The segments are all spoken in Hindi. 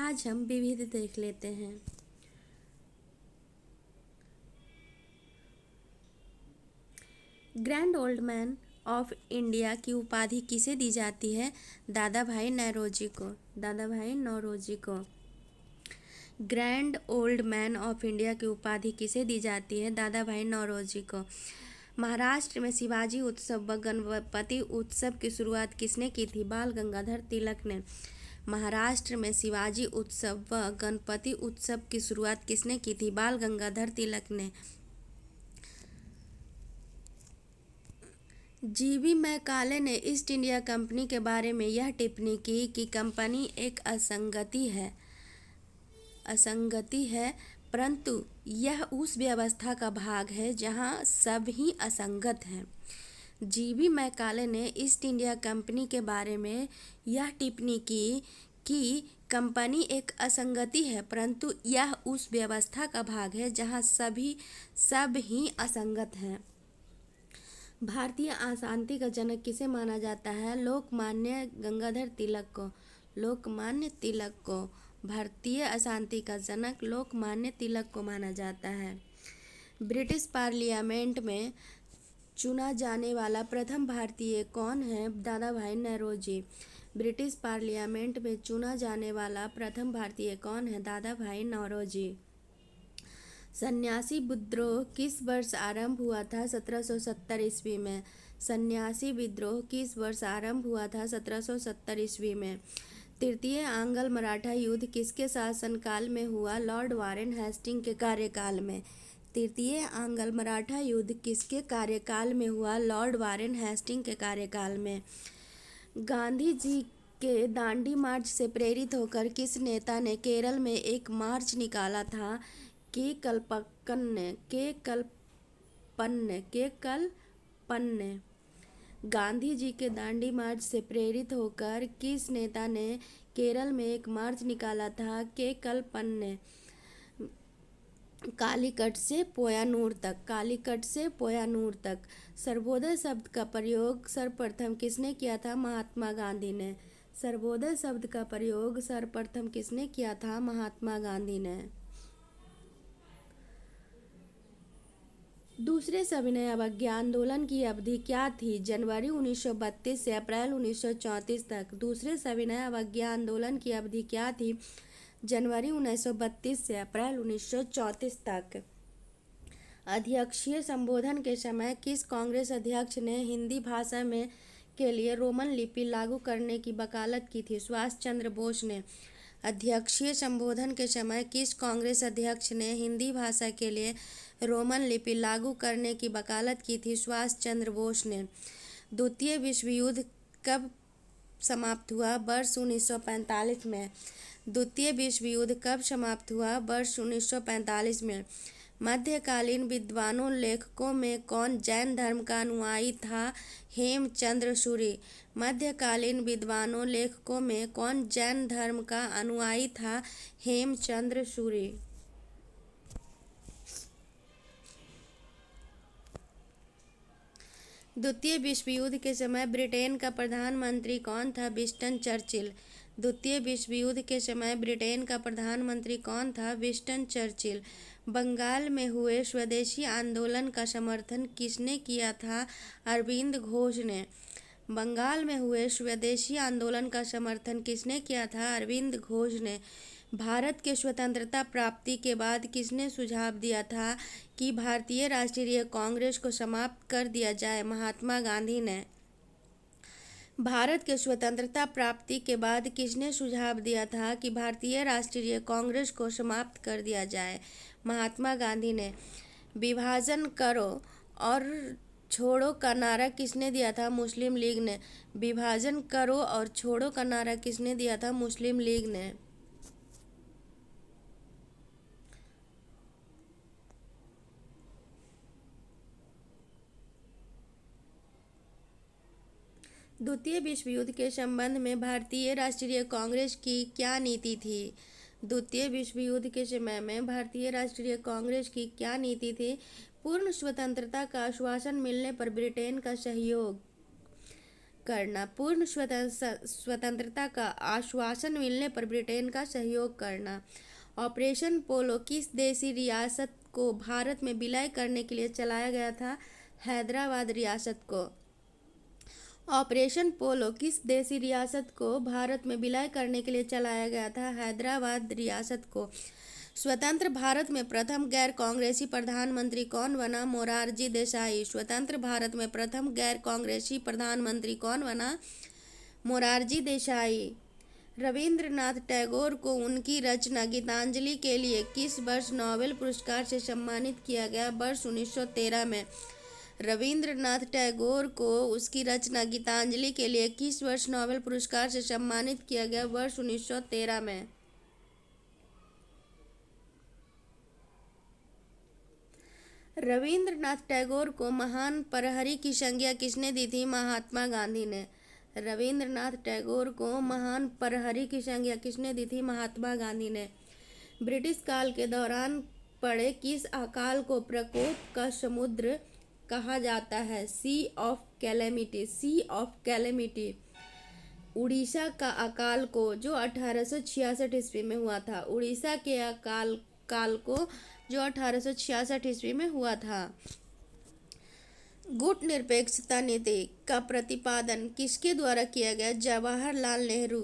आज हम विविध देख लेते हैं। Grand old man of India की उपाधि किसे दी जाती है? दादा भाई नौरोजी को। दादा भाई नौरोजी को। Grand old man of India की उपाधि किसे दी जाती है? दादा भाई नौरोजी को। महाराष्ट्र में शिवाजी उत्सव व गणपति उत्सव की शुरुआत किसने की थी? बाल गंगाधर तिलक ने। महाराष्ट्र में शिवाजी उत्सव व गणपति उत्सव की शुरुआत किसने की थी? बाल गंगाधर तिलक ने। जीबी मैकाले ने ईस्ट इंडिया कंपनी के बारे में यह टिप्पणी की कि कंपनी एक असंगति है, परंतु यह उस व्यवस्था का भाग है जहां सभी असंगत हैं। जीबी मैकाले ने ईस्ट इंडिया कंपनी के बारे में यह टिप्पणी की कि कंपनी एक असंगति है, परंतु यह उस व्यवस्था का भाग है जहां सब ही असंगत हैं। भारतीय अशांति का जनक किसे माना जाता है? लोकमान्य गंगाधर तिलक को। लोकमान्य तिलक को। भारतीय अशांति का जनक लोकमान्य तिलक को माना जाता है। ब्रिटिश पार्लियामेंट में चुना जाने वाला प्रथम भारतीय कौन है? दादा भाई नौरोजी। ब्रिटिश पार्लियामेंट में चुना जाने वाला प्रथम भारतीय कौन है? दादा भाई नौरोजी। सन्यासी विद्रोह किस वर्ष आरंभ हुआ था? 1770 ईस्वी में। सन्यासी विद्रोह किस वर्ष आरंभ हुआ था? 1770 ईस्वी में। तृतीय आंग्ल मराठा युद्ध किसके शासनकाल में हुआ? लॉर्ड वारेन हेस्टिंग के कार्यकाल में। तृतीय आंग्ल मराठा युद्ध किसके कार्यकाल में हुआ? लॉर्ड वारेन हेस्टिंग के कार्यकाल में। गांधी जी के दांडी मार्च से प्रेरित होकर किस नेता ने केरल में एक मार्च निकाला था? के कलपन्न ने। गांधी जी के दांडी मार्च से प्रेरित होकर किस नेता ने केरल में एक मार्च निकाला था? के कलपन्न ने। कालीकट से पोयानूर तक सर्वोदय शब्द का प्रयोग सर्वप्रथम किसने किया था? महात्मा गांधी ने। सर्वोदय शब्द का प्रयोग सर्वप्रथम किसने किया था? महात्मा गांधी ने। दूसरे सविनय अवज्ञा आंदोलन की अवधि क्या थी? जनवरी 1932 से अप्रैल 1934 तक। दूसरे सविनय अवज्ञा आंदोलन की अवधि क्या थी? जनवरी 1932 से अप्रैल 1934 तक। अध्यक्षीय संबोधन के समय किस कांग्रेस अध्यक्ष ने हिंदी भाषा में के लिए रोमन लिपि लागू करने की वकालत की थी? सुभाष चंद्र बोस ने। अध्यक्षीय संबोधन के समय किस कांग्रेस अध्यक्ष ने हिंदी भाषा के लिए रोमन लिपि लागू करने की वकालत की थी? सुभाष चंद्र बोस ने। द्वितीय विश्व युद्ध कब समाप्त हुआ? वर्ष 1945 में। द्वितीय विश्व युद्ध कब समाप्त हुआ? वर्ष 1945 में। मध्यकालीन विद्वानों लेखकों में कौन जैन धर्म का अनुयायी था? हेमचंद्र सूरी। मध्यकालीन विद्वानों लेखकों में कौन जैन धर्म का अनुयायी था? हेमचंद्र सूरी। द्वितीय विश्व युद्ध के समय ब्रिटेन का प्रधानमंत्री कौन था? Winston Churchill. द्वितीय विश्व युद्ध के समय ब्रिटेन का प्रधानमंत्री कौन था? Winston Churchill. बंगाल में हुए स्वदेशी आंदोलन का समर्थन किसने किया था? अरविंद घोष ने। बंगाल में हुए स्वदेशी आंदोलन का समर्थन किसने किया था? अरविंद घोष ने। भारत के स्वतंत्रता प्राप्ति के बाद किसने सुझाव दिया था कि भारतीय राष्ट्रीय कांग्रेस को समाप्त कर दिया जाए? महात्मा गांधी ने। भारत के स्वतंत्रता प्राप्ति के बाद किसने सुझाव दिया था कि भारतीय राष्ट्रीय कांग्रेस को समाप्त कर दिया जाए? महात्मा गांधी ने। विभाजन करो और छोड़ो का नारा किसने दिया था? मुस्लिम लीग ने। विभाजन करो और छोड़ो का नारा किसने दिया था? मुस्लिम लीग ने। द्वितीय विश्व युद्ध के संबंध में भारतीय राष्ट्रीय कांग्रेस की क्या नीति थी? द्वितीय विश्व युद्ध के समय में भारतीय राष्ट्रीय कांग्रेस की क्या नीति थी? पूर्ण स्वतंत्रता का आश्वासन मिलने पर ब्रिटेन का सहयोग करना, पूर्ण स्वतंत्रता का आश्वासन मिलने पर ब्रिटेन का सहयोग करना। ऑपरेशन पोलो किस देशी रियासत को भारत में विलय करने के लिए चलाया गया था? हैदराबाद रियासत को। ऑपरेशन पोलो किस देशी रियासत को भारत में विलय करने के लिए चलाया गया था? हैदराबाद रियासत को। स्वतंत्र भारत में प्रथम गैर कांग्रेसी प्रधानमंत्री कौन बना? मोरारजी देसाई। स्वतंत्र भारत में प्रथम गैर कांग्रेसी प्रधानमंत्री कौन बना? मोरारजी देसाई। रविंद्रनाथ टैगोर को उनकी रचना गीतांजलि के लिए किस वर्ष नोबेल पुरस्कार से सम्मानित किया गया? वर्ष 1913 में। रविंद्रनाथ टैगोर को उसकी रचना गीतांजलि के लिए किस वर्ष नोबेल पुरस्कार से सम्मानित किया गया? वर्ष 1913 में। रविंद्रनाथ टैगोर को महान प्रहरी की संज्ञा किसने दी थी? महात्मा गांधी ने। रविंद्रनाथ टैगोर को महान प्रहरी की संज्ञा किसने दी थी? महात्मा गांधी ने। ब्रिटिश काल के दौरान पड़े किस अकाल को प्रकोप का समुद्र कहा जाता है? Sea of calamity. Sea of calamity. Orissa का अकाल को जो 1866 ईस्वी में हुआ था। उड़ीसा के अकाल को जो 1866 ईस्वी में हुआ था। गुट निरपेक्षता नीति का प्रतिपादन किसके द्वारा किया गया? जवाहरलाल नेहरू।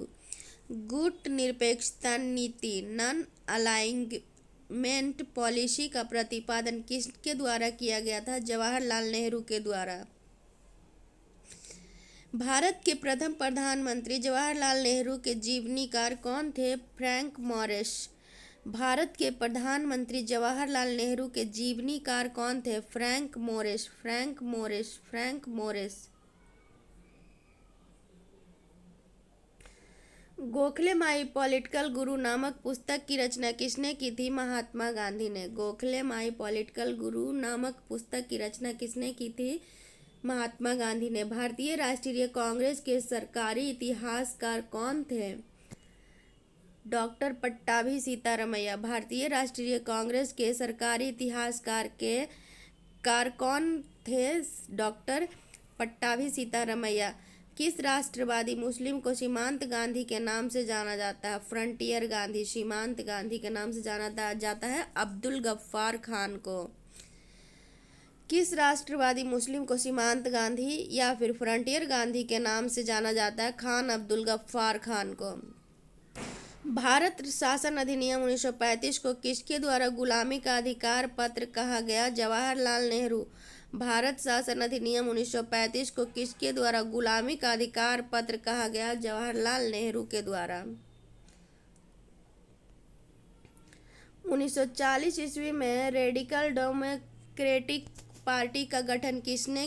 गुट निरपेक्षता नीति नॉन अलाइनमेंट पॉलिसी का प्रतिपादन किसके द्वारा किया गया था? जवाहरलाल नेहरू के द्वारा। भारत के प्रथम प्रधानमंत्री जवाहरलाल नेहरू के जीवनीकार कौन थे? Frank Morris. भारत के प्रधानमंत्री जवाहरलाल नेहरू के जीवनीकार कौन थे? Frank Morris. Frank Morris. Frank Morris. Gokhale my political गुरु नामक पुस्तक की रचना किसने की थी? महात्मा गांधी ने। गोखले माई पॉलिटिकल गुरु नामक पुस्तक की रचना किसने की थी? महात्मा गांधी ने। भारतीय राष्ट्रीय कांग्रेस के सरकारी इतिहासकार कौन थे? डॉक्टर पट्टाभी सीतारमैया। भारतीय राष्ट्रीय कांग्रेस के सरकारी इतिहासकार कौन थे? डॉक्टर पट्टाभी सीतारमैया। किस राष्ट्रवादी मुस्लिम को सीमांत गांधी के नाम से जाना जाता है? फ्रंटियर गांधी। सीमांत गांधी के नाम से जाना जाता है अब्दुल गफ्फार खान को। किस राष्ट्रवादी मुस्लिम को सीमांत गांधी या फिर फ्रंटियर गांधी के नाम से जाना जाता है? खान अब्दुल गफ्फार खान को। भारत शासन अधिनियम 1935 को किसके द्वारा गुलामी का अधिकार पत्र कहा गया? जवाहरलाल नेहरू। भारत शासन अधिनियम 1935 को किसके द्वारा गुलामी का अधिकार पत्र कहा गया? जवाहरलाल नेहरू के द्वारा। 1940 ईस्वी में रेडिकल डेमोक्रेटिक पार्टी का गठन किसने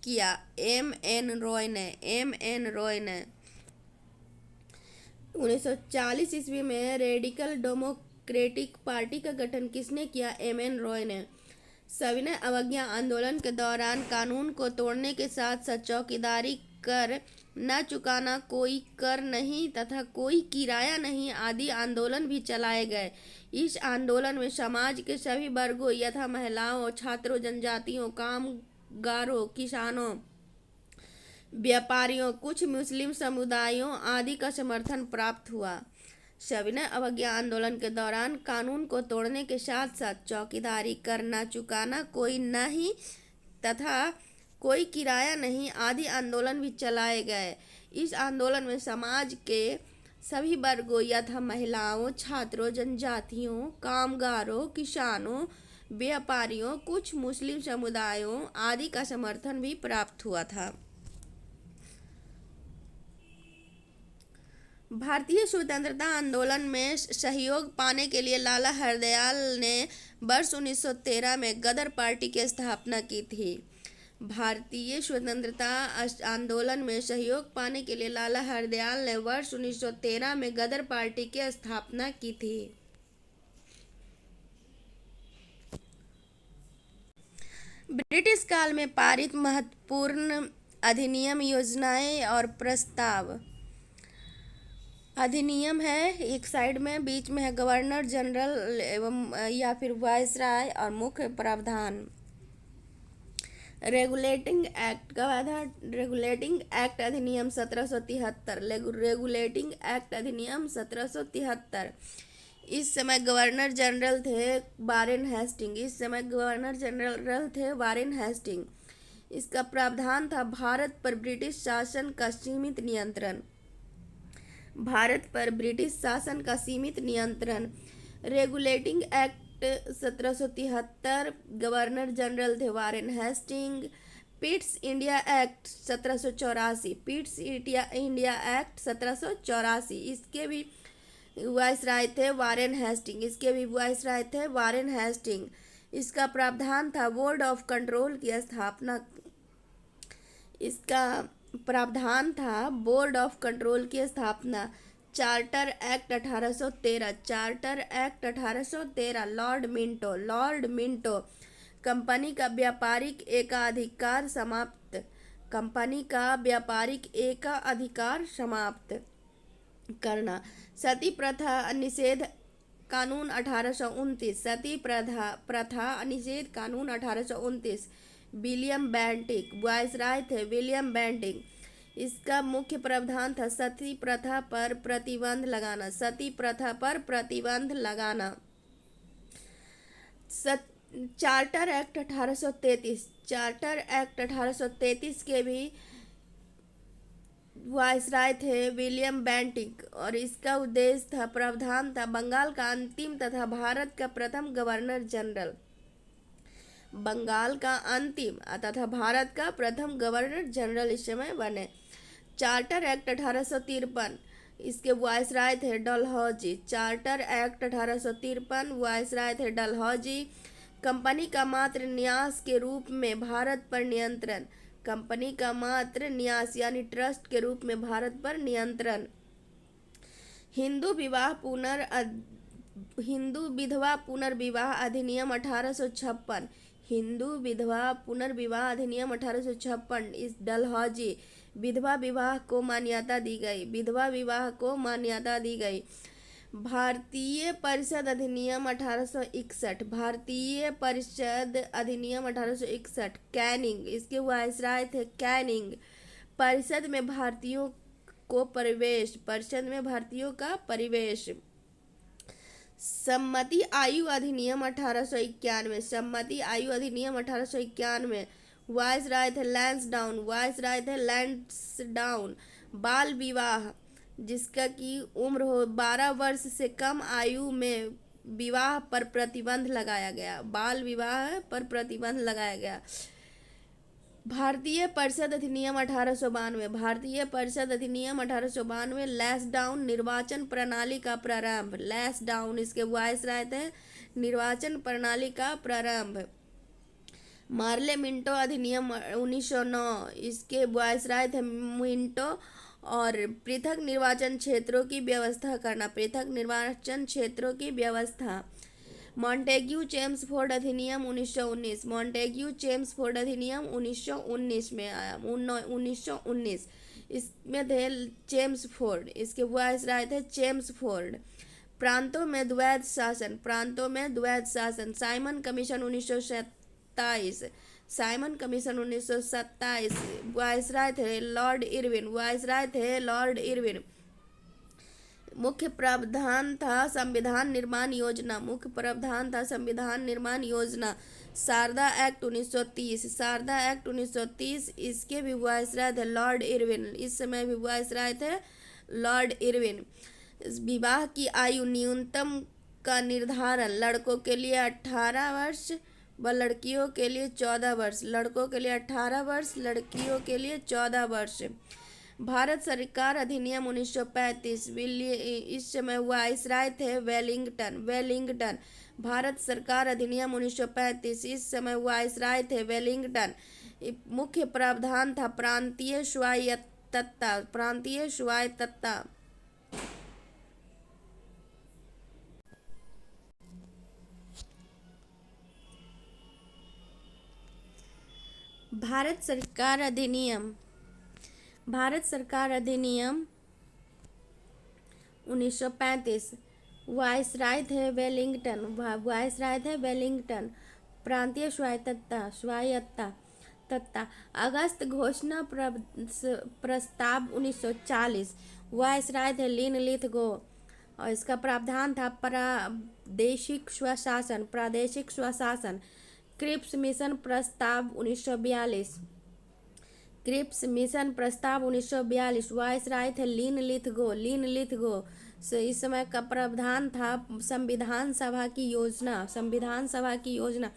किया? एम.एन. रॉय ने। एम.एन. रॉय ने। 1940 ईस्वी में रेडिकल डेमोक्रेटिक पार्टी का गठन किसने किया? एम.एन. रॉय ने। सविनय अवज्ञा आंदोलन के दौरान कानून को तोड़ने के साथ साथ चौकीदारी कर न चुकाना, कोई कर नहीं तथा कोई किराया नहीं आदि आंदोलन भी चलाए गए। इस आंदोलन में समाज के सभी वर्गों यथा महिलाओं, छात्रों, जनजातियों, कामगारों, किसानों, व्यापारियों, कुछ मुस्लिम समुदायों आदि का समर्थन प्राप्त हुआ। सविनय अवज्ञा आंदोलन के दौरान कानून को तोड़ने के साथ साथ चौकीदारी कर न चुकाना, कोई नहीं तथा कोई किराया नहीं आदि आंदोलन भी चलाए गए। इस आंदोलन में समाज के सभी वर्गों यथा महिलाओं, छात्रों, जनजातियों, कामगारों, किसानों, व्यापारियों, कुछ मुस्लिम समुदायों आदि का समर्थन भी प्राप्त हुआ था। भारतीय स्वतंत्रता आंदोलन में सहयोग पाने के लिए लाला हरदयाल ने वर्ष 1913 में गदर पार्टी की स्थापना की थी। भारतीय स्वतंत्रता आंदोलन में सहयोग पाने के लिए लाला हरदयाल ने वर्ष 1913 में गदर पार्टी की स्थापना की थी। ब्रिटिश काल में पारित महत्वपूर्ण अधिनियम, योजनाएं और प्रस्ताव। अधिनियम है एक साइड में, बीच में है गवर्नर जनरल एवं या फिर वायसराय और मुख्य प्रावधान। रेगुलेटिंग एक्ट कब आया था? रेगुलेटिंग एक्ट अधिनियम 1773। रेगुलेटिंग एक्ट अधिनियम 1773। इस समय गवर्नर जनरल थे वारेन हेस्टिंग। इस समय गवर्नर जनरल थे वारेन हेस्टिंग। इसका प्रावधान था भारत पर ब्रिटिश शासन का सीमित नियंत्रण। भारत पर ब्रिटिश शासन का सीमित नियंत्रण। Regulating act 1773। गवर्नर जनरल थे Warren Hasting. Pitt's India act 1784। Pitt's India act 1784। इसके भी वायसराय थे वारेन हेस्टिंग। इसके भी वायसराय थे वारेन हेस्टिंग। इसका प्रावधान था बोर्ड ऑफ कंट्रोल की स्थापना। इसका प्रावधान था बोर्ड ऑफ कंट्रोल की स्थापना। Charter act 1813। Charter act 1813। Lord Minto. Company का व्यापारिक एकाधिकार समाप्त। कंपनी का व्यापारिक एकाधिकार समाप्त करना। सती प्रथा निषेध कानून 1829। सती प्रथा निषेध कानून 1829। विलियम बेंटिक वायसराय थे विलियम बेंटिक। इसका मुख्य प्रावधान था सती प्रथा पर प्रतिबंध लगाना। सती प्रथा पर प्रतिबंध लगाना। Charter act 1833। चार्टर एक्ट 1833 के भी वायसराय थे विलियम बेंटिक और इसका उद्देश्य था प्रावधान था बंगाल का अंतिम तथा भारत का प्रथम गवर्नर जनरल। बंगाल का अंतिम तथा भारत का प्रथम गवर्नर जनरल इस समय बने। Charter act 1853। इसके वायसराय थे डलहौजी। Charter act 1853। वायसराय थे डलहौजी। कंपनी का मात्र न्यास के रूप में भारत पर नियंत्रण। कंपनी का मात्र न्यास यानी ट्रस्ट के रूप में भारत पर नियंत्रण। हिंदू विधवा पुनर्विवाह अधिनियम 1856। हिंदू विधवा पुनर्विवाह अधिनियम 1856। इस डलहौजी विधवा विवाह को मान्यता दी गई। विधवा विवाह को मान्यता दी गई। भारतीय परिषद अधिनियम 1861। भारतीय परिषद अधिनियम 1861। कैनिंग इसके वायसराय थे कैनिंग। परिषद में भारतीयों को प्रवेश। परिषद में भारतीयों का प्रवेश। सम्मति आयु अधिनियम 1891। सम्मति आयु अधिनियम 1891। वायसराय थे लैंसडाउन। वायसराय थे लैंसडाउन। बाल विवाह जिसका की उम्र हो 12 वर्ष से कम आयु में विवाह पर प्रतिबंध लगाया गया। बाल विवाह पर प्रतिबंध लगाया गया। भारतीय परिषद अधिनियम 1892। भारतीय परिषद अधिनियम 1892। लैंसडाउन निर्वाचन प्रणाली का प्रारंभ। लैंसडाउन इसके वायसराय थे निर्वाचन प्रणाली का प्रारंभ। मार्ले मिंटो अधिनियम 1909। इसके वायसराय थे मिंटो और पृथक निर्वाचन क्षेत्रों की व्यवस्था करना। पृथक निर्वाचन क्षेत्रों की व्यवस्था। मॉन्टेग्यू चेम्सफोर्ड अधिनियम 1919। मॉन्टेग्यू चेम्सफोर्ड अधिनियम 1919 में आया। 1919 इसमें थे चेम्सफोर्ड। इसके वायसराय थे चेम्सफोर्ड। प्रांतों में द्वैध शासन। प्रांतों में द्वैध शासन। Simon commission 1927। Simon commission 1927। Viceroy थे लॉर्ड इरविन। वायसराय थे लॉर्ड इरविन। मुख्य प्रावधान था संविधान निर्माण योजना। मुख्य प्रावधान था संविधान निर्माण योजना। शारदा एक्ट 1930। शारदा एक्ट 1930 इसके भी वायसराय थे लॉर्ड इरविन। इस समय भी वायसराय थे लॉर्ड इरविन। विवाह की आयु न्यूनतम का निर्धारण लड़कों के लिए 18 वर्ष व लड़कियों के लिए 14 वर्ष। लड़कों के लिए 18 वर्ष, लड़कियों के लिए 14 वर्ष। भारत सरकार अधिनियम 1935। इस समय वायसराय थे वेलिंगटन। वेलिंगटन भारत सरकार अधिनियम 1935। इस समय वायसराय थे वेलिंगटन। मुख्य प्रावधान था प्रांतीय स्वायत्तता। प्रांतीय स्वायत्तता। भारत सरकार अधिनियम। भारत सरकार अधिनियम 1935। वायसराय थे वेलिंगटन। वायसराय थे वेलिंगटन। प्रांतीय स्वायत्तता। स्वायत्तता तथा अगस्त घोषणा प्रस्ताव 1940 वायसराय थे लिनलिथगो, और इसका प्रावधान था प्रादेशिक स्वशासन। क्रिप्स मिशन प्रस्ताव 1942, क्रिप्स मिशन प्रस्ताव 1942 वायसराय थे लिनलिथगो से इस समय का प्रावधान था संविधान सभा की योजना।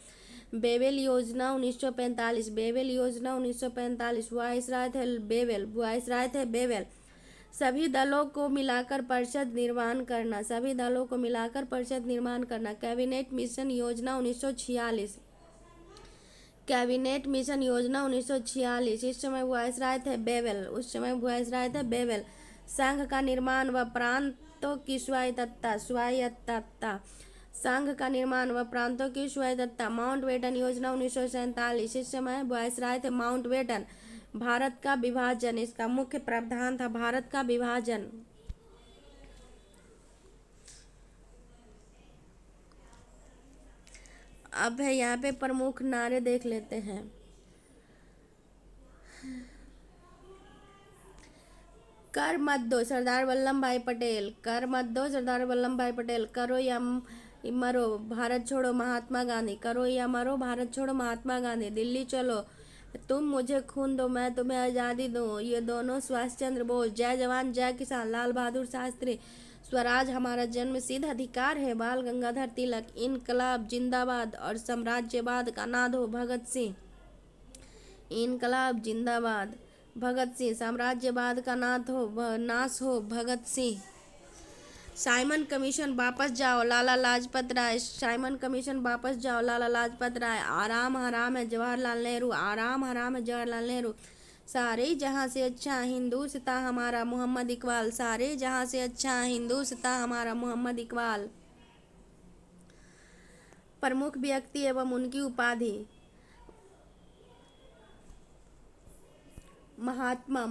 बेवेल योजना 1945 वायसराय थे बेवेल। सभी दलों को मिलाकर परिषद निर्माण करना। कैबिनेट मिशन योजना 1946, इस समय वायसराय थे बेवेल। संघ का निर्माण व प्रांतों की स्वायत्तता। माउंटबेटन योजना 1947, इस समय वायसराय थे माउंटबेटन। भारत का विभाजन, इसका मुख्य प्रावधान था भारत का विभाजन। अब है यहाँ पे प्रमुख नारे देख लेते हैं। कर मत दो सरदार वल्लभ भाई पटेल, करो या मरो भारत छोड़ो महात्मा गांधी, करो या मरो भारत छोड़ो महात्मा गांधी। दिल्ली चलो तुम मुझे खून दो मैं तुम्हें आज़ादी दूँ, ये दोनों सुभाष चंद्र बोस। जय जवान जय किसान लाल बहादुर शास्त्री। स्वराज हमारा जन्मसिद्ध अधिकार है बाल गंगाधर तिलक। इनकलाब जिंदाबाद और साम्राज्यवाद का नाद हो भगत सिंह। इनकलाब जिंदाबाद भगत सिंह, साम्राज्यवाद का नाश हो भगत सिंह। साइमन कमीशन वापस जाओ लाला लाजपत राय, आराम हराम है जवाहरलाल नेहरू। सारे जहां से अच्छा हिंदुस्तान हमारा मोहम्मद इकबाल। प्रमुख व्यक्ति एवं उनकी उपाधि। महात्मा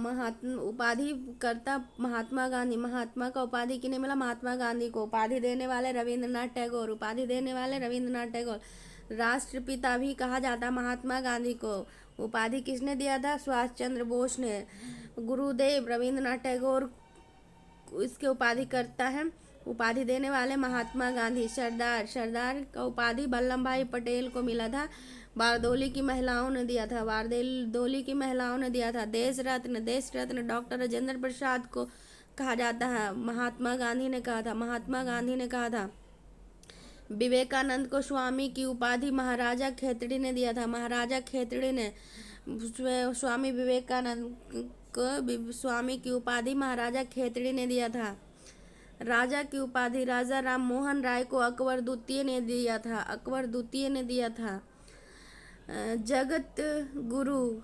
उपाधि करता महात्मा गांधी। महात्मा का उपाधि किन्हें मिला? महात्मा गांधी को। उपाधि देने वाले रविंद्रनाथ टैगोर। राष्ट्रपिता भी कहा जाता महात्मा गांधी को। उपाधि किसने दिया था? सुभाष चंद्र बोस ने। गुरुदेव रविंद्रनाथ टैगोर इसके उपाधि करता है। उपाधि देने वाले महात्मा गांधी। सरदार का उपाधि वल्लभ भाई पटेल को मिला था। बारदोली की महिलाओं ने दिया था। देश रत्न डॉक्टर राजेंद्र प्रसाद को कहा जाता है महात्मा गांधी ने कहा था। विवेकानंद को स्वामी की उपाधि महाराजा खेतड़ी ने दिया था। स्वामी विवेकानंद को स्वामी की उपाधि महाराजा खेतड़ी ने दिया था। राजा की उपाधि राजा राम मोहन राय को अकबर द्वितीय ने दिया था। जगत गुरु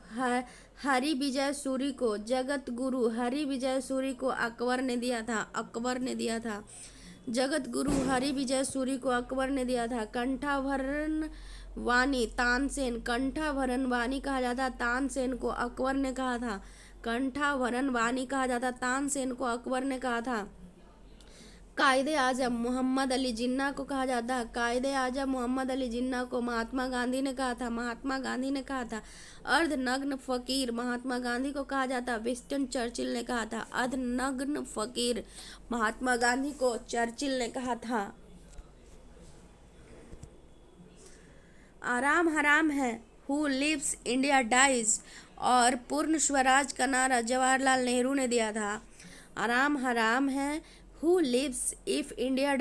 हरि विजय सूरी को अकबर ने दिया था। जगत गुरु हरि विजय सूरी को अकबर ने दिया था। कंठाभरण वाणी तानसेन कहा जाता तानसेन को अकबर ने कहा था। कायदे आजम मोहम्मद अली जिन्ना को कहा जाता है। महात्मा गांधी ने कहा था। अर्धनग्न फकीर महात्मा गांधी को कहा जाता। विंस्टन चर्चिल ने कहा था। अर्धनग्न फकीर महात्मा गांधी को चर्चिल ने कहा था। आराम हराम है हु लिव्स इंडिया डाइज और पूर्ण स्वराज का नारा जवाहरलाल नेहरू ने दिया था। आराम हराम है Who lives India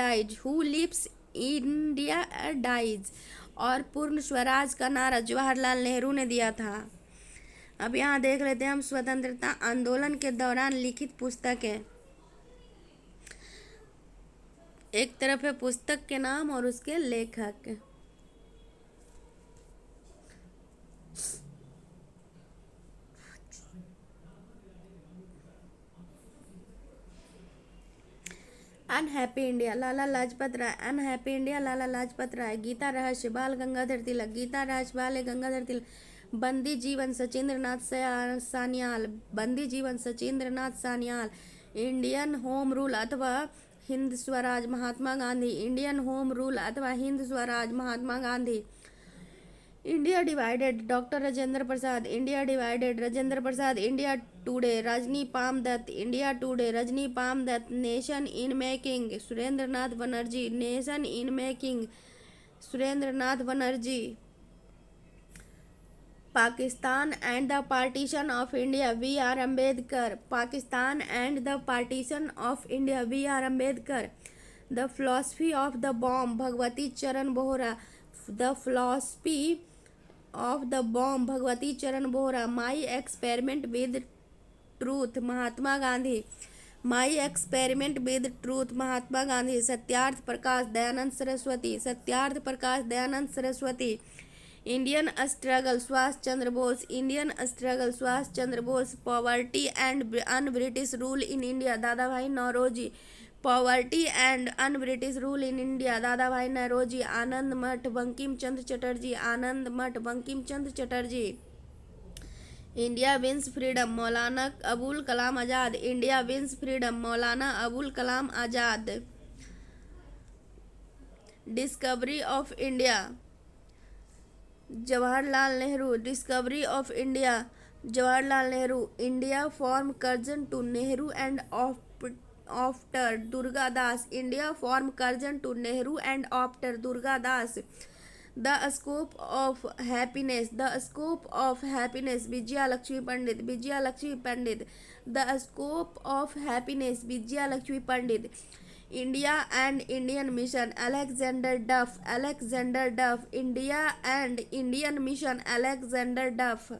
dies और पूर्ण स्वराज का नारा जवाहरलाल नेहरू ने दिया था। अब यहाँ देख लेते हैं हम स्वतंत्रता आंदोलन के दौरान लिखित पुस्तकें। एक तरफ है पुस्तक के नाम और उसके लेखक। Unhappy India Lala Lajpat Rai. Gita Rahasya Bal Gangadhar Tilak. Bandi Jeevan Sachindranath Sanyal. Indian home rule अथवा Hind Swaraj Mahatma Gandhi. India divided, doctor Rajendra Prasad, India divided, Rajendra Prasad, India today, Rajani Palme Dutt, India today, Rajani Palme Dutt, nation in making, Surendra Nath Banerjee, nation in making, Surendra Nath Banerjee, Pakistan and the partition of India, V R Ambedkar, Pakistan and the partition of India, V R Ambedkar, the philosophy of the bomb, Bhagwati Charan Bohra, the philosophy of the bomb, Bhagwati Charan Bohra, my experiment with truth, Mahatma Gandhi, my experiment with truth, Mahatma Gandhi, Satyarth Prakash Dayanand Saraswati, Satyarth Prakash Dayanand Saraswati, Indian struggle Subhash Chandra Bose, Indian struggle Subhash Chandra Bose, poverty and un British rule in India, Dada Bhai Naoroji, poverty and un British rule in India, Dada Bhai Naoroji, Anand Math Bankim Chandra Chatterjee, Anand Math Bankim Chandra Chatterjee, India wins freedom, Maulana Abul Kalam Azad, India wins freedom, Maulana Abul Kalam Azad, discovery of India, Jawaharlal Nehru, discovery of India, Jawaharlal Nehru, India from Curzon to Nehru and after Durga Das, India from Curzon to Nehru and after Durga Das, the scope of happiness, the scope of happiness, Vijaya Lakshmi Pandit, Vijaya Lakshmi Pandit, the scope of happiness, Vijaya Lakshmi Pandit, India and Indian mission, Alexander डफ, अलेक्जेंडर डफ, India and Indian mission, Alexander डफ,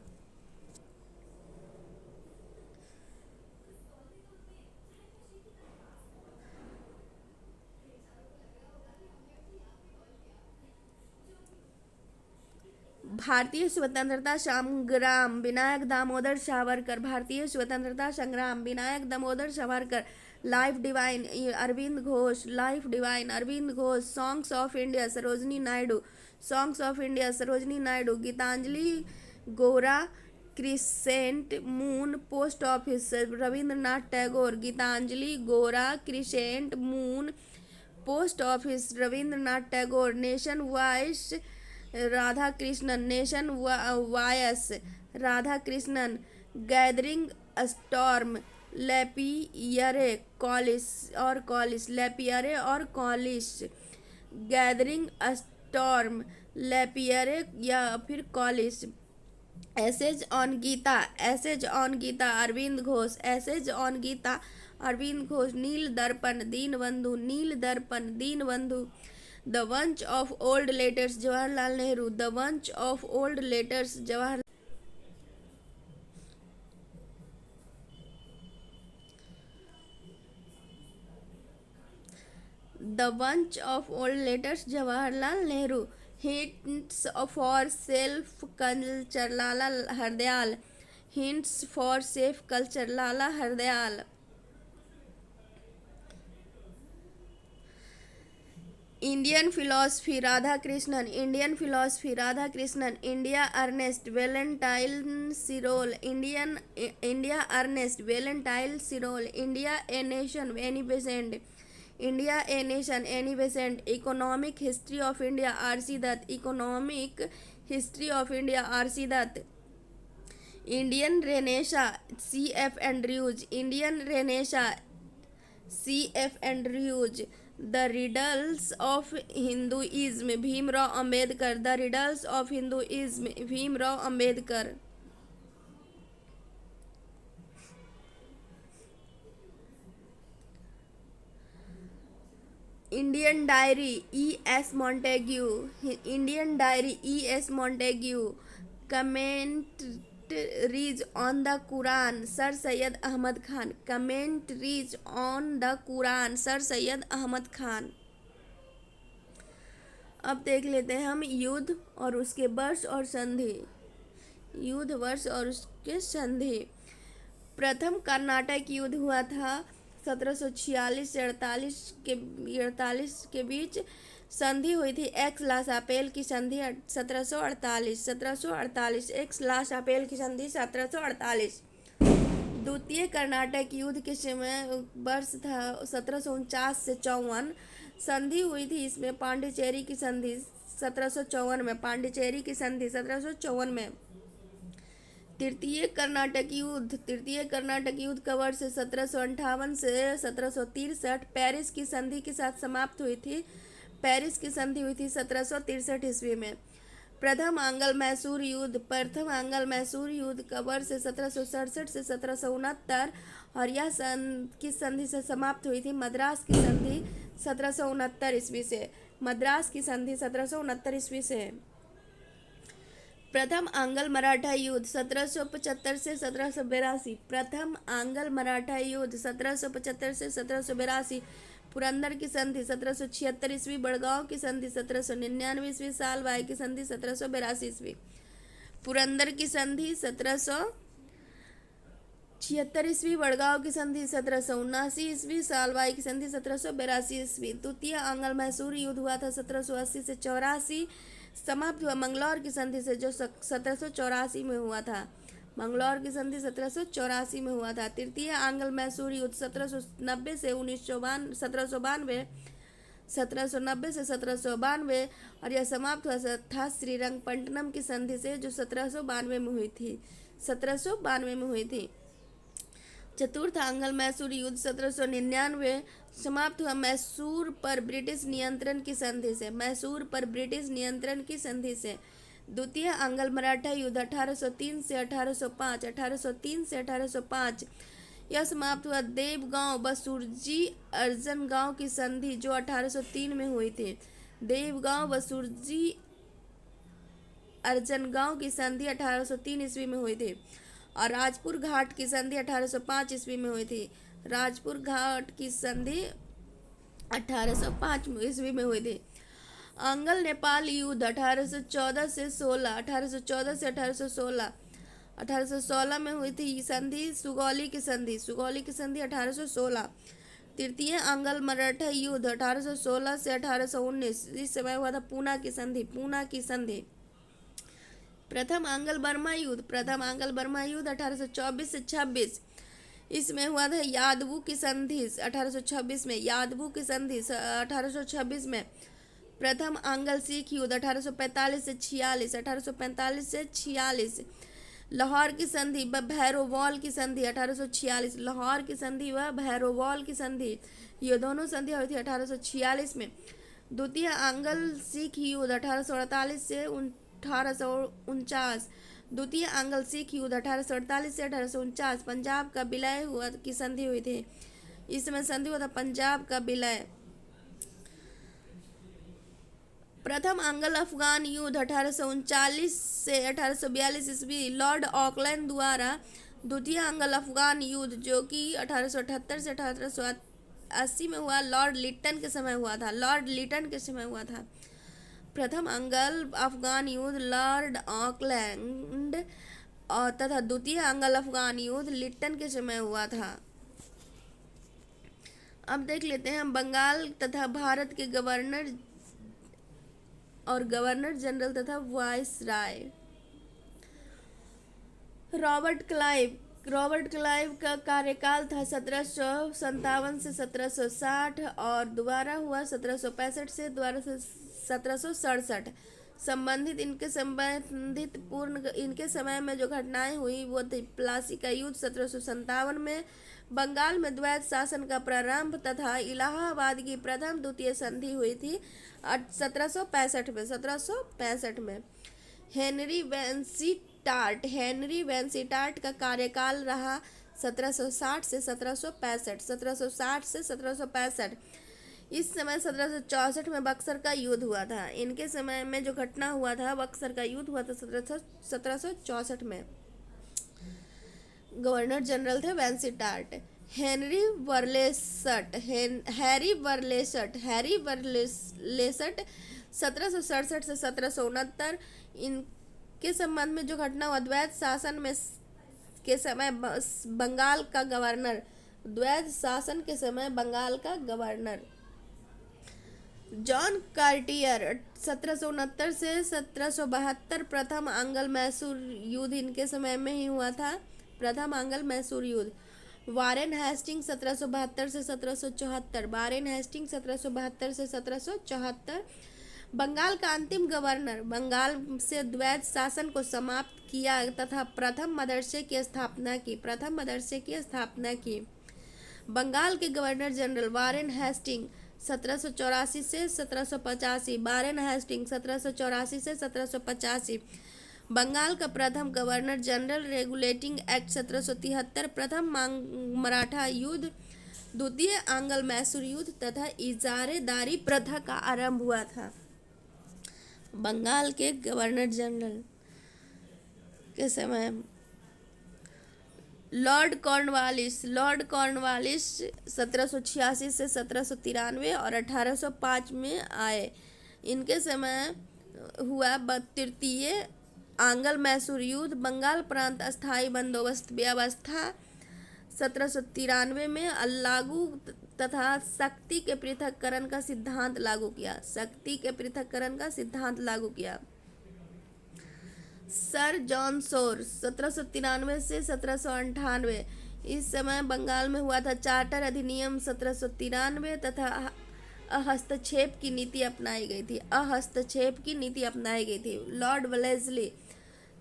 भारतीय Swatantrata Sangram Vinayak Damodar Savarkar, Bharatiya Swatantrata Sangram Vinayak Damodar Savarkar, life divine Arvind Ghosh, life divine Arvind Ghosh, songs of India Sarojini Naidu, songs of India Sarojini Naidu, Gitanjali Gora, crescent moon post office Rabindranath Tagore, Gitanjali Gora, crescent moon post office Rabindranath Tagore, nation voice Radha Krishnan, nation voice Radha Krishnan, gathering storm Lapierre Collins और कॉलिस, लेपियरे और कॉलिस, गैदरिंग स्टॉर्म लेपियरे या फिर Collins, essays on Gita, essays on Gita Arvind Ghosh, essays on Gita Arvind Ghosh, Neel Darpan Dinabandhu, Neel Darpan Dinabandhu, the bunch of old letters Jawaharlal Nehru, the bunch of old letters Jawahar, the bunch of old letters Jawaharlal Nehru, hints for self culture Lala Hardayal, hints for safe culture Lala Hardayal, Indian philosophy Radhakrishnan, Indian philosophy Radhakrishnan, India Ernest Valentine Chirol, India Ernest Valentine Chirol, India a nation Annie Besant, India a nation Annie Besant, economic history of India R C Dutt, economic history of India R C Dutt, Indian renaissance C F Andrews, Indian renaissance C F Andrews, the riddles of Hinduism Bhimrao Ambedkar, the riddles of Hinduism Bhimrao Ambedkar, Indian diary E S Montagu, Indian diary E S Montagu, commentaries on the Quran sir Syed Ahmad Khan, commentaries on the Quran sir Syed Ahmad Khan. अब देख लेते हैं हम युद्ध और उसके वर्ष और संधि, युद्ध वर्ष और उसके संधि। प्रथम कर्नाटक युद्ध हुआ था 1746 से 48 के बीच, संधि हुई थी एक्स ला शापेल की संधि 1748, एक्स ला शापेल की संधि 1748। द्वितीय कर्नाटक युद्ध के समय वर्ष था 1749 से 54, संधि हुई थी इसमें पांडिचेरी की संधि 1754 में। पांडिचेरी की संधि 1754 में। तृतीय कर्नाटक युद्ध का वर्ष 1758 से 1763। पेरिस की संधि के साथ समाप्त हुई थी। पेरिस की संधि हुई थी 1763 ईस्वी में। प्रथम आंग्ल मैसूर युद्ध का वर्ष 1767 से 1769 और यह किस संधि से समाप्त हुई थी? मद्रास की संधि 1769 ईस्वी से। मद्रास की संधि 1769 ईस्वी से। प्रथम आंग्ल मराठा युद्ध 1775 से 1782। प्रथम आंग्ल मराठा युद्ध 1775 से 1782। पुरंदर की संधि 1776 ईस्वी। बड़गांव की संधि 1799 ईस्वी। सालवाई की संधि 1782 ईस्वी। पुरंदर की संधि 1776 ईस्वी। बड़गांव की संधि 1779 ईस्वी। सालवाई की संधि 1782 ईस्वी। द्वितीय आंग्ल मैसूर युद्ध हुआ था 1780 से 84। समाप्त हुआ मंगलौर की संधि से, जो 1784 में हुआ था। मंगलौर की संधि 1784 में हुआ था। तृतीय आंग्ल मैसूर युद्ध 1790 से 1792 और यह समाप्त हुआ था श्रीरंगपट्टनम की संधि से, जो 1792 में हुई थी। 1792 में हुई थी। चतुर्थ आंग्ल मैसूर युद्ध 1799 समाप्त हुआ मैसूर पर ब्रिटिश नियंत्रण की संधि से। मैसूर पर ब्रिटिश नियंत्रण की संधि से। द्वितीय आंग्ल मराठा युद्ध 1803 से 1805। 1803 से 1805 यह समाप्त हुआ देवगांव बसुर्जी अर्जनगांव की संधि, जो 1803 में हुई थी। देवगांव बसुर्जी अर्जनगांव की संधि 1803 ईस्वी में हुई थी। और राजपुर घाट की संधि 1805 ईस्वी में हुई थी। राजपुर घाट की संधि 1805 ईस्वी में हुई थी। आंग्ल नेपाल युद्ध 1814 से 16। 1814 से 1816। 1816 में हुई थी संधि सुगौली की संधि। सुगौली की संधि 1816। तृतीय आंग्ल मराठा युद्ध 1816 से 1819। इस समय हुआ था पूना की संधि। पूना की संधि। प्रथम आंग्ल बर्मा युद्ध 1824 से 26। इसमें हुआ था यादवू की संधि 1826 में। यादवू की संधि 1826 में। प्रथम आंग्ल सिख युद्ध 1845 से 46। 1845 से 46। लाहौर की संधि व भैरोवाल की संधि 1846। लाहौर की संधि व भैरोवाल की संधि, ये दोनों संधि हुई थी 1846 में। द्वितीय आंग्ल सिख युद्ध 1848 से 1849। द्वितीय आंग्ल सिख युद्ध 1848 से 1849। पंजाब का विलय हुआ की संधि हुई थी। इस समय संधि हुआ था पंजाब का विलय। प्रथम आंग्ल अफगान युद्ध 1839 से 1842 ईस्वी लॉर्ड ऑकलैंड द्वारा। द्वितीय आंग्ल अफगान युद्ध जो कि 1878 से 1880 में हुआ, लॉर्ड लिटन के समय हुआ था। लॉर्ड लिटन के समय हुआ था। प्रथम आंग्ल अफगान युद्ध लॉर्ड ऑकलैंड और तथा द्वितीय आंग्ल अफगान युद्ध लिटन के समय हुआ था। अब देख लेते हैं बंगाल तथा भारत के गवर्नर और गवर्नर जनरल तथा वायसराय। रॉबर्ट क्लाइव का कार्यकाल था 1757 से 1760 और दोबारा हुआ 1765 से 1767। इनके समय में जो घटनाएं हुई वो थी प्लासी का युद्ध 1757 में, बंगाल में द्वैत शासन का प्रारंभ तथा इलाहाबाद की प्रथम द्वितीय संधि हुई थी 1765 में। हेनरी वैंसीटार्ट का कार्यकाल रहा 1760 से 1765। इस समय 1764 में बक्सर का युद्ध हुआ था। इनके समय में जो घटना हुआ था बक्सर का युद्ध हुआ था 1764 में। गवर्नर जनरल थे वैंसीटार्ट। हैरी वर्लेसट 1767 से 1769। इनके संबंध में जो घटना हुआ द्वैत शासन में के समय बंगाल का गवर्नर, द्वैत शासन के समय बंगाल का गवर्नर जॉन कार्टियर 1769 से 1772। प्रथम आंग्ल मैसूर युद्ध इनके समय में ही हुआ था। प्रथम आंग्ल मैसूर युद्ध। वारेन हेस्टिंग्स 1772 से 1774। वारेन हेस्टिंग्स 1772 से 1774। बंगाल का अंतिम गवर्नर बंगाल से द्वैध शासन को समाप्त किया तथा प्रथम मदरसे की स्थापना की। बंगाल के गवर्नर जनरल वारेन हेस्टिंग 1784 से 1785। वारेन हेस्टिंग 1784 से 1785 बंगाल का प्रथम गवर्नर जनरल। Regulating act 1773। प्रथम मराठा युद्ध, द्वितीय आंग्ल मैसूर युद्ध तथा इजारेदारी प्रथा का आरंभ हुआ था। बंगाल के गवर्नर जनरल के समय लॉर्ड कॉर्नवालिस 1786 से 1793 और 1805 में आए। इनके समय हुआ तृतीय आंग्ल मैसूर युद्ध। बंगाल प्रांत अस्थायी बंदोबस्त व्यवस्था 1793 में लागू तथा शक्ति के पृथक्करण का सिद्धांत लागू किया। सर जॉन शोर 1793 से 1798। इस समय बंगाल में हुआ था चार्टर अधिनियम 1793 तथा हस्तक्षेप की नीति अपनाई गई थी। लॉर्ड वेलेस्ली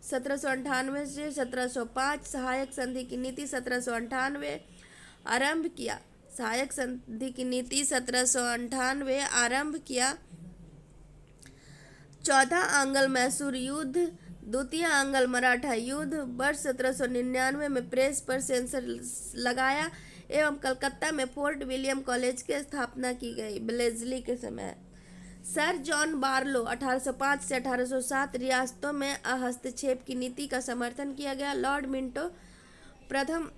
1798 से 1705 सहायक संधि की नीति 1798 आरंभ किया। चौथा आंग्ल मैसूर युद्ध, द्वितीय आंग्ल मराठा युद्ध। वर्ष 1799 में प्रेस पर सेंसर लगाया एवं कलकत्ता में फोर्ट विलियम कॉलेज की स्थापना की गई। वेलेस्ली के समय सर जॉन बारलो 1805 से 1807 रियासतों में हस्तक्षेप की नीति का समर्थन किया गया। लॉर्ड मिंटो प्रथम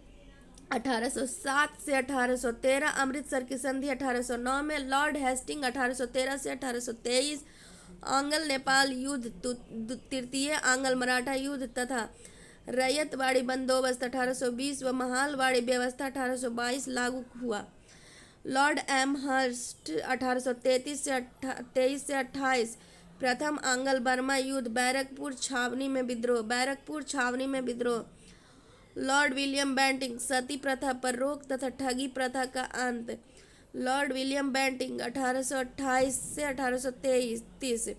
1807 से 1813। अमृतसर की संधि 1809 में। लॉर्ड हेस्टिंग 1813 से 1823। आंग्ल नेपाल युद्ध, तृतीय आंग्ल मराठा युद्ध तथा रैयतवाड़ी बंदोबस्त 1820 व महालवाड़ी व्यवस्था 1822 लागू हुआ। लॉर्ड एमहर्स्ट 1833 से 28। प्रथम आंग्ल बर्मा युद्ध, बैरकपुर छावनी में विद्रोह। लॉर्ड विलियम बेंटिंग सती प्रथा पर रोक तथा ठगी प्रथा का अंत। लॉर्ड विलियम बेंटिंग 1828 से 1833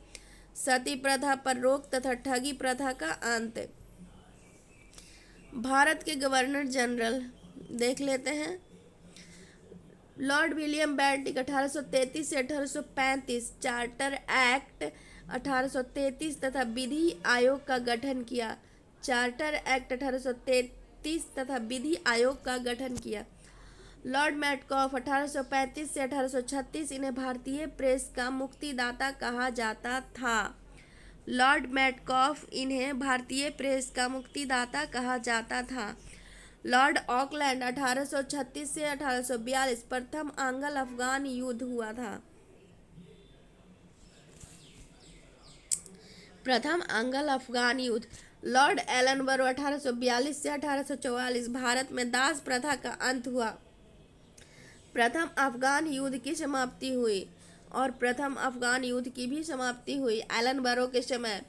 सती प्रथा पर रोक तथा ठगी प्रथा का अंत। भारत के गवर्नर जनरल देख लेते हैं। लॉर्ड विलियम बेंटिंग 1833 से 1835 चार्टर एक्ट 1833 तथा विधि आयोग का गठन किया। लॉर्ड मेटकॉफ 1835 से 1836 इन्हें भारतीय प्रेस का मुक्तिदाता कहा जाता था। लॉर्ड ऑकलैंड 1836 से 1842 प्रथम आंग्ल अफगान युद्ध हुआ था। लॉर्ड एलनबरो 1842 से 1844 भारत में दास प्रथा का अंत हुआ। प्रथम अफगान युद्ध की समाप्ति हुई और प्रथम अफगान युद्ध की भी समाप्ति हुई एलनबरो के समय।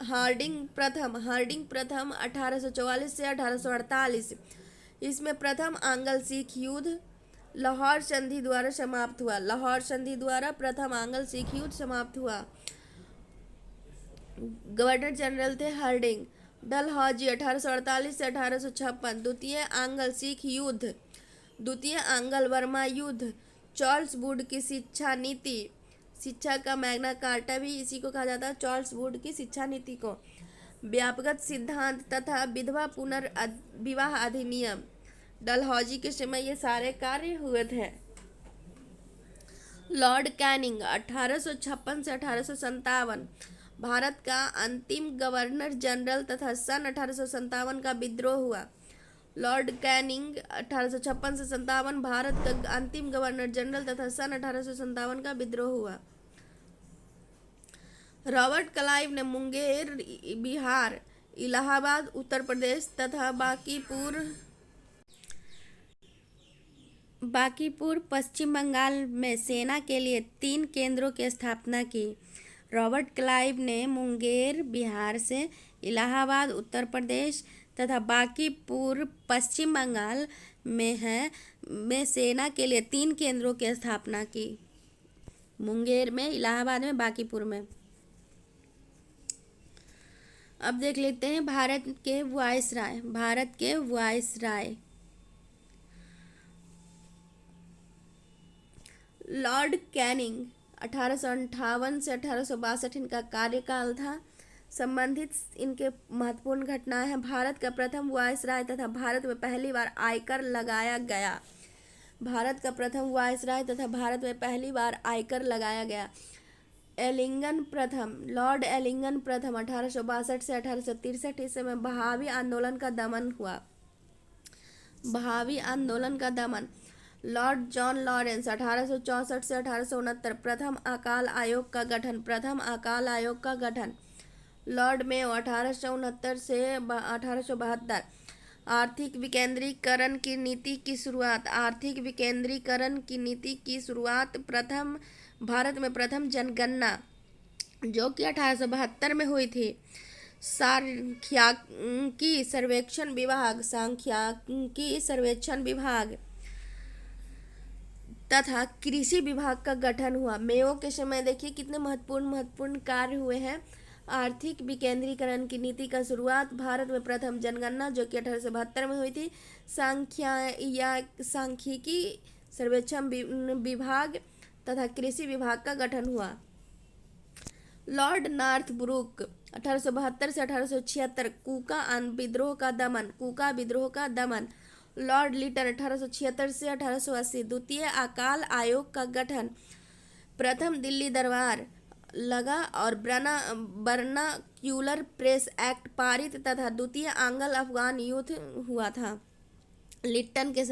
हार्डिंग प्रथम 1844 से 1848। इसमें प्रथम आंग्ल सिख युद्ध लाहौर संधि द्वारा प्रथम आंग्ल सिख युद्ध समाप्त हुआ। गवर्नर जनरल थे हार्डिंग। डलहौजी 1848 से 1856। द्वितीय आंग्ल सिख युद्ध, द्वितीय आंग्ल बर्मा युद्ध। चार्ल्स वुड की शिक्षा नीति, शिक्षा का मैग्ना कार्टा भी इसी को कहा जाता है, चार्ल्स वुड की शिक्षा नीति को। व्यापक सिद्धांत तथा विधवा पुनर्विवाह अधिनियम, डलहौजी के समय ये सारे कार्य हुए थे। लॉर्ड कैनिंग 1856 से 1857 भारत का अंतिम गवर्नर जनरल तथा सन 1857 का विद्रोह हुआ। लॉर्ड कैनिंग 1856 से 57 भारत का अंतिम गवर्नर जनरल तथा सन 1857 का विद्रोह हुआ। रॉबर्ट क्लाइव ने मुंगेर बिहार, इलाहाबाद उत्तर प्रदेश तथा बांकीपुर पश्चिम बंगाल में सेना के लिए 3 केंद्रों की स्थापना की। रॉबर्ट क्लाइव ने मुंगेर बिहार से, इलाहाबाद उत्तर प्रदेश तथा बांकीपुर पश्चिम बंगाल में सेना के लिए 3 केंद्रों की स्थापना की। मुंगेर में, इलाहाबाद में, बांकीपुर में। अब देख लेते हैं भारत के वायसराय। भारत के वायसराय लॉर्ड कैनिंग 1858 से 1862 इनका कार्यकाल था। संबंधित इनके महत्वपूर्ण घटनाएं हैं। भारत का प्रथम वायसराय तथा भारत में पहली बार आयकर लगाया गया। भारत का प्रथम वायसराय तथा भारत में पहली बार आयकर लगाया गया। एलिंगन प्रथम, लॉर्ड एलिंगन प्रथम 1862 से 1863 ईस्वी में बहावी आंदोलन का दमन हुआ। बहावी आंदोलन का दमन। लॉर्ड जॉन लॉरेंस 1864 से 1869 प्रथम अकाल आयोग का गठन। प्रथम अकाल आयोग का गठन। लॉर्ड मेयो 1869 से 1872 आर्थिक विकेंद्रीकरण की नीति की शुरुआत। आर्थिक विकेंद्रीकरण की नीति की शुरुआत। प्रथम भारत में प्रथम जनगणना जो कि 1872 में हुई थी। सांख्यिकी सर्वेक्षण विभाग, सांख्यिकी सर्वेक्षण विभाग तथा कृषि विभाग का गठन हुआ। मेयो के समय देखिए कितने महत्वपूर्ण कार्य हुए हैं। आर्थिक विकेंद्रीकरण की नीति का शुरुआत। भारत में प्रथम जनगणना जो कि 1872 में हुई थी। सांख्यिकी सर्वेक्षण विभाग तथा कृषि विभाग का गठन हुआ। लॉर्ड नॉर्थब्रुक 1872 से 1876 कूका विद्रोह का दमन। कूका विद्रोह का दमन। लॉर्ड लिटन 1876 से 1880 द्वितीय अकाल आयोग का गठन। प्रथम दिल्ली दरबार लगा और बर्नाक्यूलर प्रेस एक्ट पारित तथा द्वितीय आंग्ल अफगान युद्ध हुआ था। लिटन के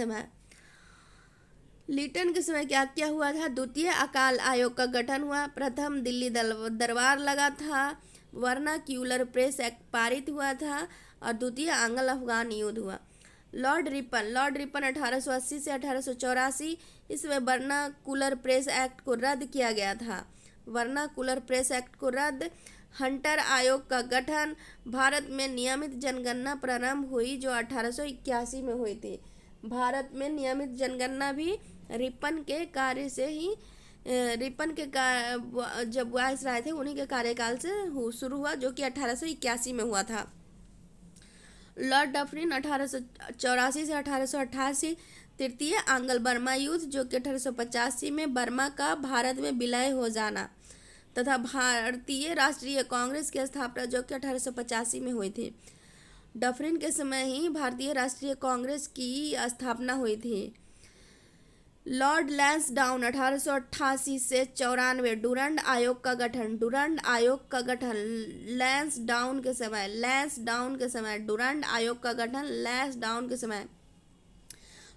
समय क्या क्या हुआ था? द्वितीय अकाल आयोग का गठन हुआ। प्रथम दिल्ली दरबार लगा था। वर्नाक्यूलर प्रेस एक्ट पारित हुआ था और द्वितीय आंग्ल अफगान युद्ध हुआ। लॉर्ड रिपन 1880 से 1884 इसमें वर्नाकुलर प्रेस एक्ट को रद्द किया गया था। वर्नाकुलर प्रेस एक्ट को रद्द। हंटर आयोग का गठन। भारत में नियमित जनगणना प्रारंभ हुई जो 1881 में हुई थी। भारत में नियमित जनगणना भी रिपन के कार्य से ही जब वायसराय थे उन्हीं के कार्यकाल से शुरू हुआ जो कि 1881 में हुआ था। लॉर्ड डफरिन 1884 से 1888 तृतीय आंग्ल बर्मा युद्ध जो कि 1885 में बर्मा का भारत में विलय हो जाना तथा भारतीय राष्ट्रीय कांग्रेस की स्थापना जो कि 1885 में हुई थी। डफरिन के समय ही भारतीय राष्ट्रीय कांग्रेस की स्थापना हुई थी। लॉर्ड लैंसडाउन 1888 से 94 डुरंड आयोग का गठन। डुरंड आयोग का गठन। लैंसडाउन के समय डुरंड आयोग का गठन। लैंसडाउन के समय।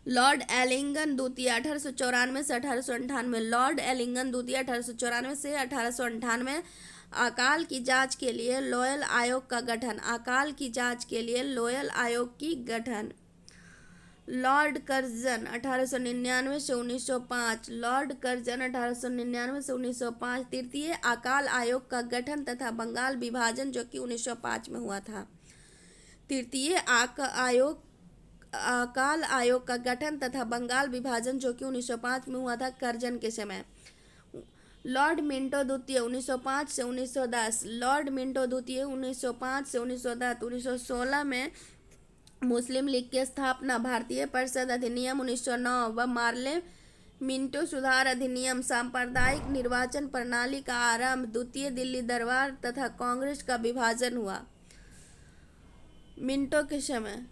लॉर्ड एलिंगन द्वितीय 1894 से 1898 लॉर्ड एलिंगन द्वितीय 1894 से 1898 अकाल की जांच के लिए लोयल आयोग का गठन। अकाल की जांच के लिए लोयल आयोग की गठन। लॉर्ड कर्जन 1899 से 1905 लॉर्ड कर्जन 1899 से 1905 तृतीय अकाल आयोग का गठन तथा बंगाल विभाजन जो कि 1905 में हुआ था। तृतीय अकाल आयोग का गठन तथा बंगाल विभाजन जो कि 1905 में हुआ था कर्जन के समय। लॉर्ड मिंटो द्वितीय 1905 से 1910 लॉर्ड मिंटो द्वितीय 1905 से 1910 1916 में मुस्लिम लीग की स्थापना। भारतीय परिषद अधिनियम 1909 व मार्ले मिंटो सुधार अधिनियम। सांप्रदायिक निर्वाचन प्रणाली का आरंभ। द्वितीय दिल्ली दरबार तथा कांग्रेस का विभाजन हुआ। मिंटो के समय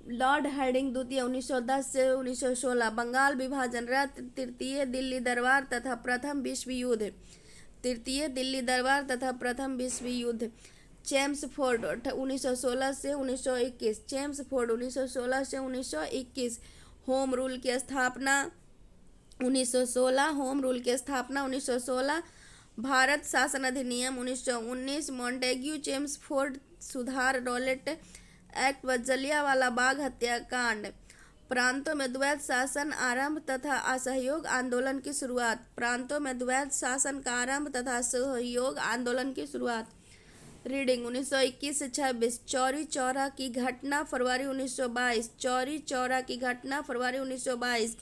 लॉर्ड हार्डिंग द्वितीय 1910 से 1916 बंगाल विभाजन रद्द। तृतीय दिल्ली दरबार तथा प्रथम विश्व युद्ध। तृतीय दिल्ली दरबार तथा प्रथम विश्व युद्ध। चेम्सफोर्ड 1916 से 1921 चेम्सफोर्ड 1916 से 1921 होम रूल की स्थापना 1916 होम रूल की स्थापना 1916 भारत शासन अधिनियम 1919 मॉन्टेग्यू चेम्सफोर्ड सुधार रॉलेट एक्ट व जलियांवाला बाग हत्याकांड। प्रांतों में द्वैत शासन आरंभ तथा असहयोग आंदोलन की शुरुआत। प्रांतों में द्वैत शासन का आरंभ तथा असहयोग आंदोलन की शुरुआत। रीडिंग 1921 से 26 चौरी चौरा की घटना फरवरी 1922 चौरी चौरा की घटना फरवरी 1922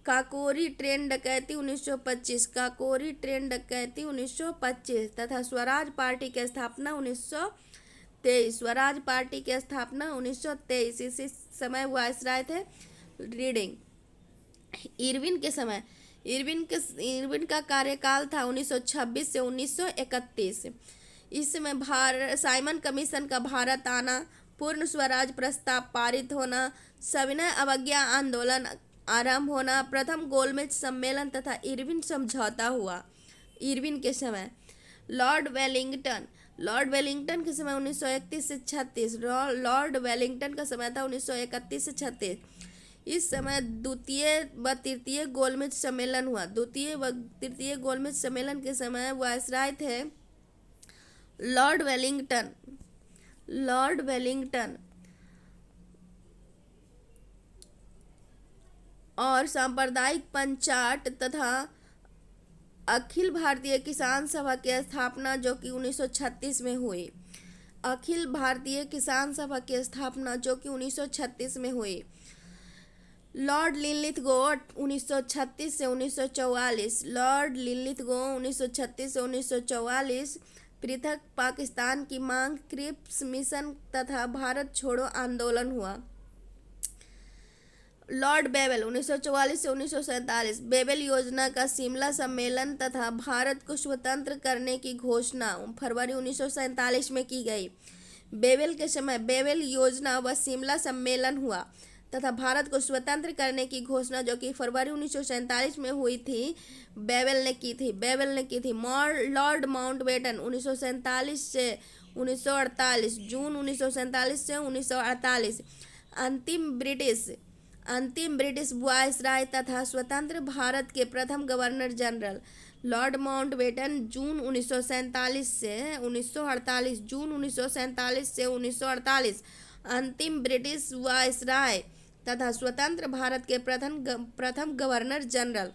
काकोरी ट्रेन डकैती 1925, काकोरी ट्रेन डकैती 1925 तथा स्वराज पार्टी की स्थापना 1923, स्वराज पार्टी की स्थापना 1923। इसी समय वायसराय थे रीडिंग। इरविन के समय, इरविन का कार्यकाल था 1926 से 1931। इस समय भारत साइमन कमीशन का भारत आना, पूर्ण स्वराज प्रस्ताव पारित होना, सविनय अवज्ञा आंदोलन आरंभ होना, प्रथम गोलमेज सम्मेलन तथा इरविन समझौता हुआ। इरविन के समय लॉर्ड वेलिंगटन, लॉर्ड वेलिंगटन के समय 1931 से 36, लॉर्ड वेलिंगटन का समय था 1931 से 36। इस समय द्वितीय व तृतीय गोलमेज सम्मेलन हुआ। द्वितीय व तृतीय गोलमेज सम्मेलन के समय वायसराय थे लॉर्ड वेलिंगटन, लॉर्ड वेलिंगटन और सांप्रदायिक पंचाट तथा अखिल भारतीय किसान सभा की स्थापना जो कि 1936 में हुई। अखिल भारतीय किसान सभा की स्थापना जो कि 1936 में हुई। लॉर्ड लिनलिथगो 1936 से 1944, लॉर्ड लिनलिथगो 1936 से 1944 पृथक पाकिस्तान की मांग, क्रिप्स मिशन तथा भारत छोड़ो आंदोलन हुआ। लॉर्ड बेवेल 1944 से 1947, बेवेल योजना का शिमला सम्मेलन तथा भारत को स्वतंत्र करने की घोषणा फरवरी 1947 में की गई। बेवेल के समय बेवेल योजना व शिमला सम्मेलन हुआ तथा भारत को स्वतंत्र करने की घोषणा जो कि फरवरी 1947 में हुई थी, बेवेल ने की थी। लॉर्ड माउंटबेटन 1947 से 1948, जून 1947 से 1948 अंतिम ब्रिटिश वायसराय तथा स्वतंत्र भारत के प्रथम गवर्नर जनरल। लॉर्ड माउंटबेटन जून 1947 से 1948, जून 1947 से 1948 अंतिम ब्रिटिश वायसराय तथा स्वतंत्र भारत के प्रथम गवर्नर जनरल।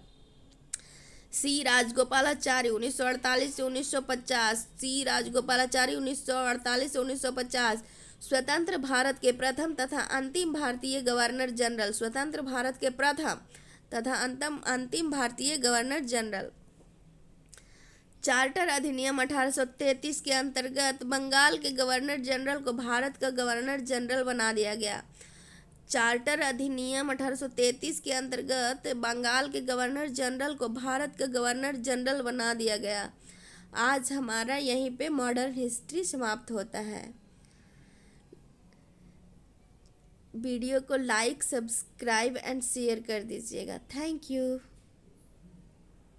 सी राजगोपालाचारी 1948 से 1950, सी राजगोपालाचारी 1948 से 1950 स्वतंत्र भारत के प्रथम तथा अंतिम भारतीय गवर्नर जनरल, स्वतंत्र भारत के प्रथम तथा अंतिम भारतीय गवर्नर जनरल। चार्टर अधिनियम 1833 के अंतर्गत बंगाल के गवर्नर जनरल को भारत का गवर्नर जनरल बना दिया गया। चार्टर अधिनियम 1833 के अंतर्गत बंगाल के गवर्नर जनरल को भारत का गवर्नर जनरल बना दिया गया। आज हमारा यहीं पे मॉडर्न हिस्ट्री समाप्त होता है। वीडियो को लाइक, सब्सक्राइब एंड शेयर कर दीजिएगा। Thank you.